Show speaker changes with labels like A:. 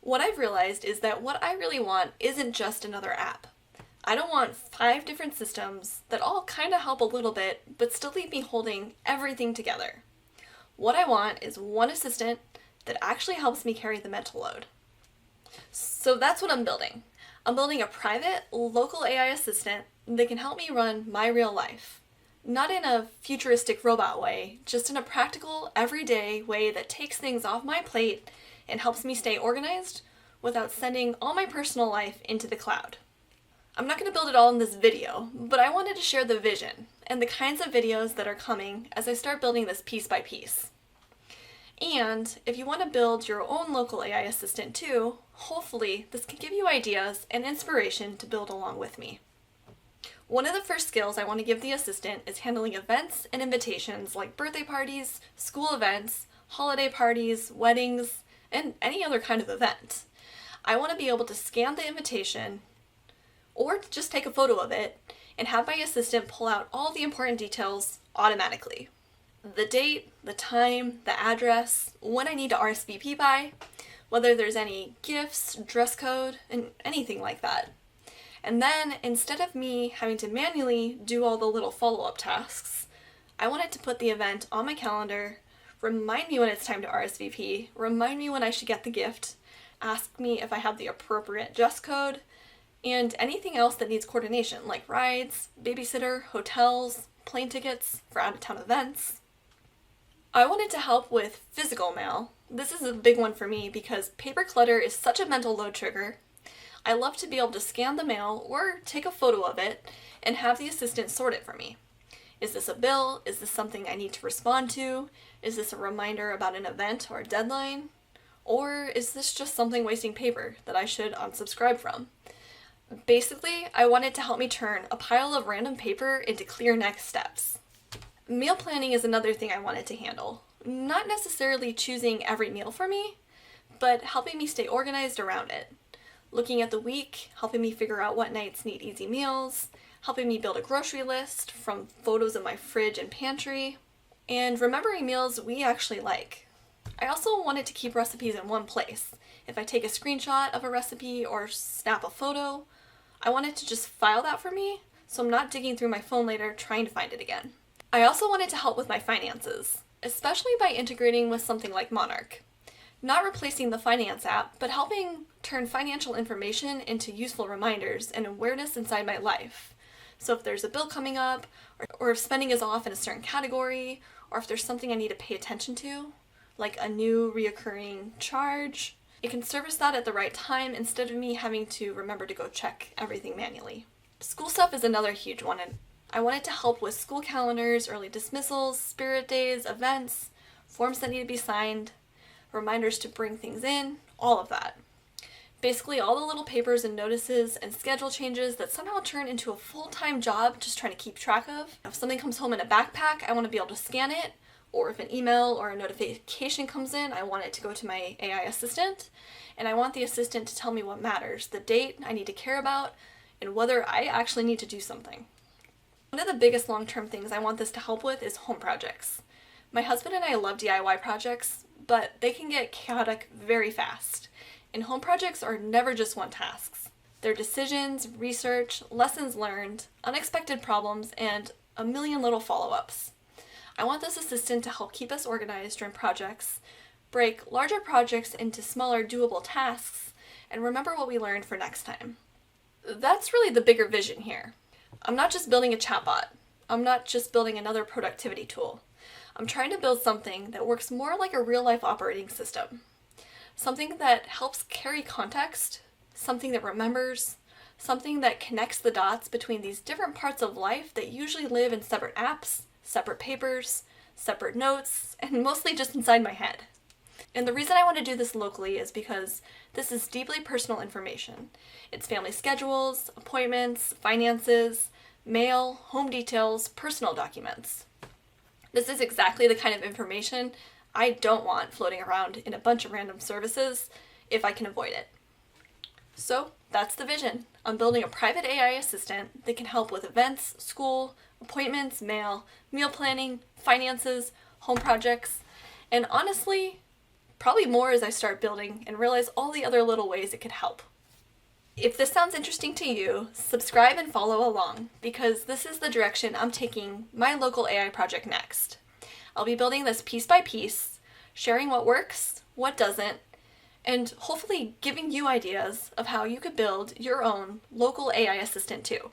A: What I've realized is that what I really want isn't just another app. I don't want 5 different systems that all kind of help a little bit, but still leave me holding everything together. What I want is one assistant that actually helps me carry the mental load. So that's what I'm building. I'm building a private, local AI assistant that can help me run my real life. Not in a futuristic robot way, just in a practical, everyday way that takes things off my plate and helps me stay organized without sending all my personal life into the cloud. I'm not going to build it all in this video, but I wanted to share the vision and the kinds of videos that are coming as I start building this piece by piece. And if you want to build your own local AI assistant too, hopefully this can give you ideas and inspiration to build along with me. One of the first skills I want to give the assistant is handling events and invitations like birthday parties, school events, holiday parties, weddings, and any other kind of event. I want to be able to scan the invitation or just take a photo of it and have my assistant pull out all the important details automatically. The date, the time, the address, when I need to RSVP by, whether there's any gifts, dress code, and anything like that. And then, instead of me having to manually do all the little follow-up tasks, I wanted to put the event on my calendar, remind me when it's time to RSVP, remind me when I should get the gift, ask me if I have the appropriate dress code, and anything else that needs coordination, like rides, babysitter, hotels, plane tickets for out-of-town events. I wanted to help with physical mail. This is a big one for me because paper clutter is such a mental load trigger. I love to be able to scan the mail or take a photo of it and have the assistant sort it for me. Is this a bill? Is this something I need to respond to? Is this a reminder about an event or a deadline? Or is this just something wasting paper that I should unsubscribe from? Basically, I wanted to help me turn a pile of random paper into clear next steps. Meal planning is another thing I wanted to handle. Not necessarily choosing every meal for me, but helping me stay organized around it. Looking at the week, helping me figure out what nights need easy meals, helping me build a grocery list from photos of my fridge and pantry, and remembering meals we actually like. I also wanted to keep recipes in one place. If I take a screenshot of a recipe or snap a photo, I wanted to just file that for me so I'm not digging through my phone later trying to find it again. I also wanted to help with my finances, especially by integrating with something like Monarch. Not replacing the finance app, but helping turn financial information into useful reminders and awareness inside my life. So if there's a bill coming up, or if spending is off in a certain category, or if there's something I need to pay attention to, like a new reoccurring charge, it can service that at the right time instead of me having to remember to go check everything manually. School stuff is another huge one, and I wanted to help with school calendars, early dismissals, spirit days, events, forms that need to be signed, reminders to bring things in, all of that. Basically all the little papers and notices and schedule changes that somehow turn into a full-time job just trying to keep track of. If something comes home in a backpack, I want to be able to scan it, or if an email or a notification comes in, I want it to go to my AI assistant, and I want the assistant to tell me what matters, the date I need to care about, and whether I actually need to do something. One of the biggest long-term things I want this to help with is home projects. My husband and I love DIY projects, but they can get chaotic very fast. And home projects are never just one tasks. They're decisions, research, lessons learned, unexpected problems, and a million little follow-ups. I want this assistant to help keep us organized during projects, break larger projects into smaller doable tasks, and remember what we learned for next time. That's really the bigger vision here. I'm not just building a chatbot. I'm not just building another productivity tool. I'm trying to build something that works more like a real-life operating system. Something that helps carry context, something that remembers, something that connects the dots between these different parts of life that usually live in separate apps, separate papers, separate notes, and mostly just inside my head. And the reason I want to do this locally is because this is deeply personal information. It's family schedules, appointments, finances, mail, home details, personal documents. This is exactly the kind of information I don't want floating around in a bunch of random services if I can avoid it. So that's the vision. I'm building a private AI assistant that can help with events, school, appointments, mail, meal planning, finances, home projects, and honestly, Probably more as I start building and realize all the other little ways it could help. If this sounds interesting to you, subscribe and follow along, because this is the direction I'm taking my local AI project next. I'll be building this piece by piece, sharing what works, what doesn't, and hopefully giving you ideas of how you could build your own local AI assistant too.